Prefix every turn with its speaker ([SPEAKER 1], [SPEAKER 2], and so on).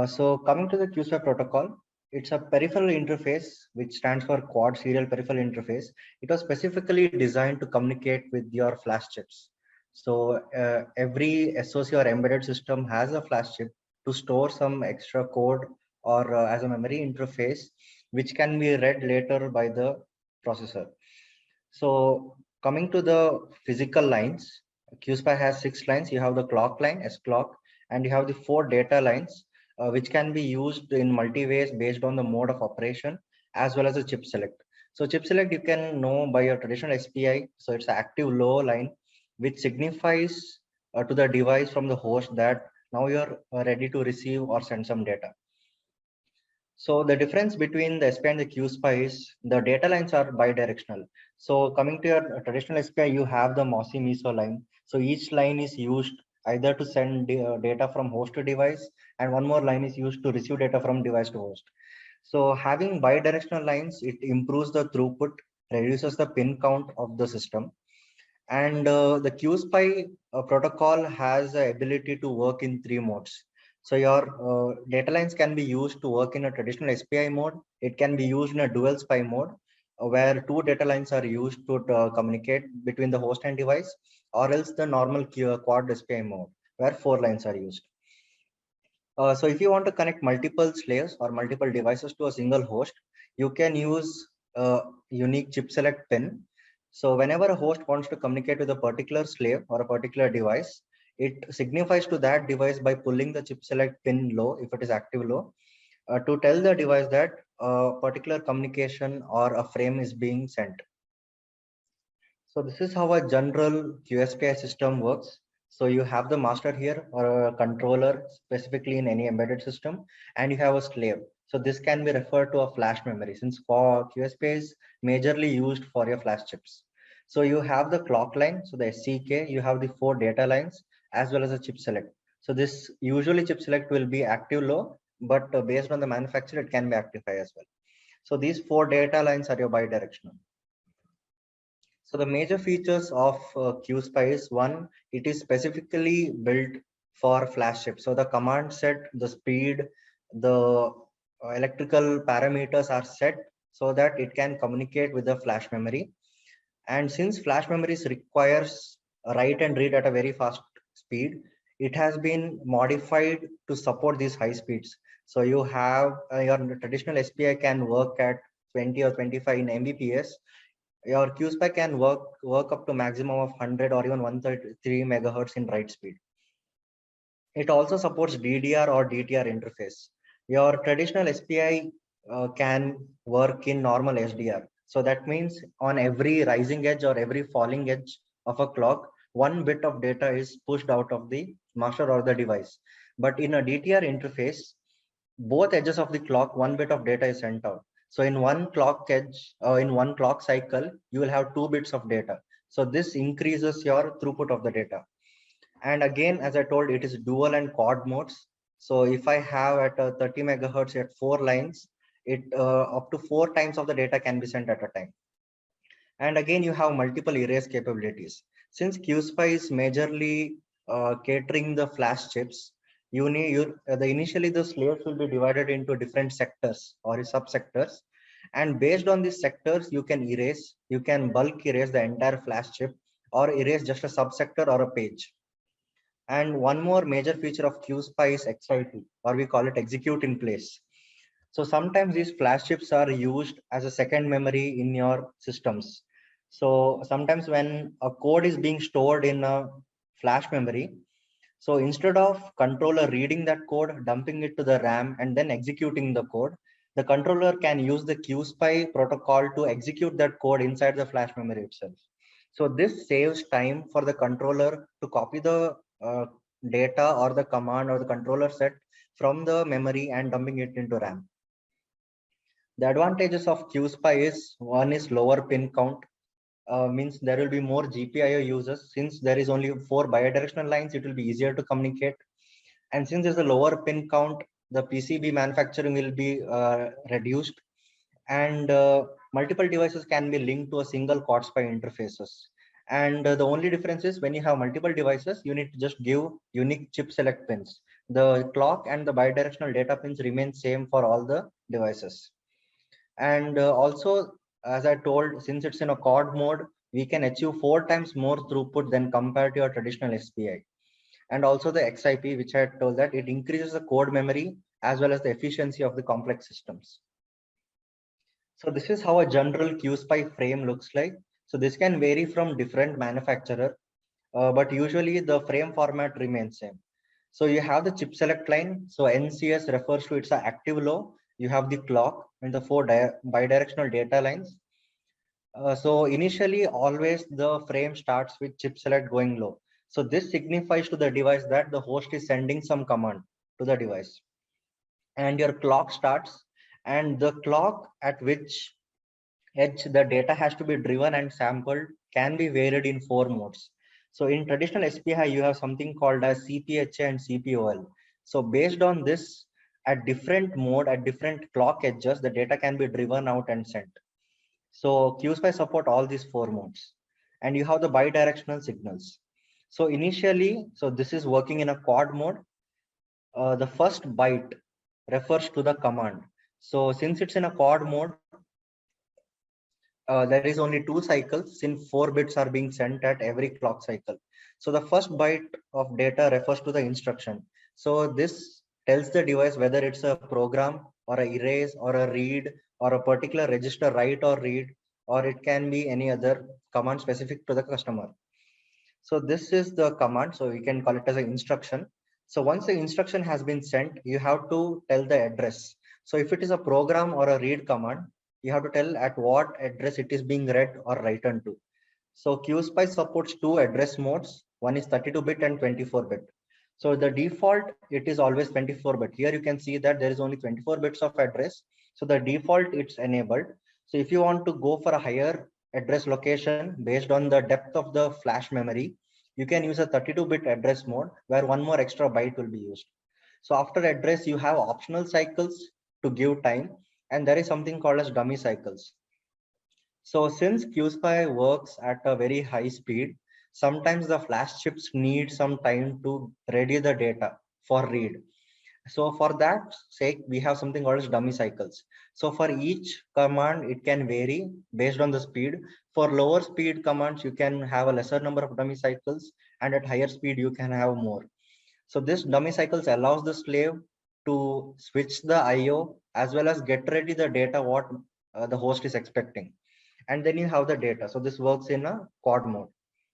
[SPEAKER 1] So coming to the QSPI protocol, it's a peripheral interface which stands for Quad Serial Peripheral Interface. It was specifically designed to communicate with your flash chips. So every SoC or embedded system has a flash chip to store some extra code or as a memory interface, which can be read later by the processor. So coming to the physical lines, QSPI has 6 lines. You have the clock line, S clock, and you have the 4 data lines, which can be used in multi-ways based on the mode of operation, as well as the chip select. So chip select, you can know by your traditional SPI. So it's an active low line, which signifies to the device from the host that now you're ready to receive or send some data. So the difference between the SPI and the QSPI is the data lines are bidirectional. So coming to your traditional SPI, you have the MOSI-MISO line. So each line is used either to send data from host to device, and one more line is used to receive data from device to host. So having bidirectional lines, it improves the throughput, reduces the pin count of the system. And the QSPI protocol has the ability to work in 3 modes. So your data lines can be used to work in a traditional SPI mode. It can be used in a dual SPI mode, where 2 data lines are used to communicate between the host and device, or else the normal quad SPI mode, where 4 lines are used. So if you want to connect multiple slaves or multiple devices to a single host, you can use a unique chip select pin. So whenever a host wants to communicate with a particular slave or a particular device, it signifies to that device by pulling the chip select pin low, if it is active low, to tell the device that a particular communication or a frame is being sent. So this is how a general QSPI system works. So you have the master here or a controller specifically in any embedded system, and you have a slave. So this can be referred to a flash memory, since for QSPI is majorly used for your flash chips. So you have the clock line, so the SCK, you have the 4 data lines as well as a chip select. So this usually chip select will be active low, but based on the manufacturer, it can be active high as well. So these 4 data lines are your bidirectional. So the major features of QSPI is, one, it is specifically built for flash chips. So the command set, the speed, the electrical parameters are set so that it can communicate with the flash memory. And since flash memories requires write and read at a very fast speed, it has been modified to support these high speeds. So you have your traditional SPI can work at 20 or 25 in Mbps. Your QSPI can work up to maximum of 100 or even 133 megahertz in write speed. It also supports DDR or DTR interface. Your traditional SPI can work in normal SDR. So that means on every rising edge or every falling edge of a clock, 1 bit of data is pushed out of the master or the device. But in a DTR interface, both edges of the clock, 1 bit of data is sent out. So in one clock edge, in one clock cycle, you will have 2 bits of data. So this increases your throughput of the data. And again, as I told, it is dual and quad modes. So if I have at 30 megahertz at 4 lines, it up to 4 times of the data can be sent at a time. And again, you have multiple erase capabilities. Since QSPI is majorly catering the flash chips, initially the slaves will be divided into different sectors or subsectors. And based on these sectors, you can erase, you can bulk erase the entire flash chip or erase just a subsector or a page. And one more major feature of QSPI is XIT, or we call it execute in place. So sometimes these flash chips are used as a second memory in your systems. So sometimes when a code is being stored in a flash memory, so instead of controller reading that code, dumping it to the RAM and then executing the code, the controller can use the QSPI protocol to execute that code inside the flash memory itself. So this saves time for the controller to copy the data or the command or the controller set from the memory and dumping it into RAM. The advantages of QSPI is, one is lower pin count, means there will be more GPIO users. Since there is only 4 bidirectional lines, it will be easier to communicate. And since there's a lower pin count, the PCB manufacturing will be reduced, and multiple devices can be linked to a single QSPI interfaces. And the only difference is when you have multiple devices, you need to just give unique chip select pins. the clock and the bidirectional data pins remain same for all the devices. And also, as I told, since it's in a quad mode, we can achieve 4 times more throughput than compared to your traditional SPI. And also the XIP, which I told that it increases the code memory as well as the efficiency of the complex systems. So this is how a general QSPI frame looks like. So this can vary from different manufacturer, but usually the frame format remains same. So you have the chip select line. So NCS refers to its active low. You have the clock and the 4 bidirectional data lines. So initially, always the frame starts with chip select going low. So this signifies to the device that the host is sending some command to the device. And your clock starts, and the clock at which edge the data has to be driven and sampled can be varied in 4 modes. So in traditional SPI, you have something called as CPHA and CPOL. So based on this, at different mode, at different clock edges, the data can be driven out and sent. So QSPI support all these 4 modes, and you have the bidirectional signals. So initially, so this is working in a quad mode. The first byte refers to the command. So since it's in a quad mode, there is only 2 cycles since 4 bits are being sent at every clock cycle. So the first byte of data refers to the instruction. So this tells the device whether it's a program or a erase or a read or a particular register write or read, or it can be any other command specific to the customer. So this is the command. So we can call it as an instruction. So once the instruction has been sent, you have to tell the address. So if it is a program or a read command, you have to tell at what address it is being read or written to. So QSPI supports 2 address modes. One is 32-bit and 24-bit. So the default, it is always 24-bit. Here you can see that there is only 24 bits of address. So the default, it's enabled. So if you want to go for a higher address location based on the depth of the flash memory, you can use a 32-bit address mode where one more extra byte will be used. So after address, you have optional cycles to give time, and there is something called as dummy cycles. So since QSPI works at a very high speed, sometimes the flash chips need some time to ready the data for read. So for that sake, we have something called as dummy cycles. So for each command, it can vary based on the speed. For lower speed commands, you can have a lesser number of dummy cycles, and at higher speed, you can have more. So this dummy cycles allows the slave to switch the IO as well as get ready the data what the host is expecting. And then you have the data. So this works in a quad mode.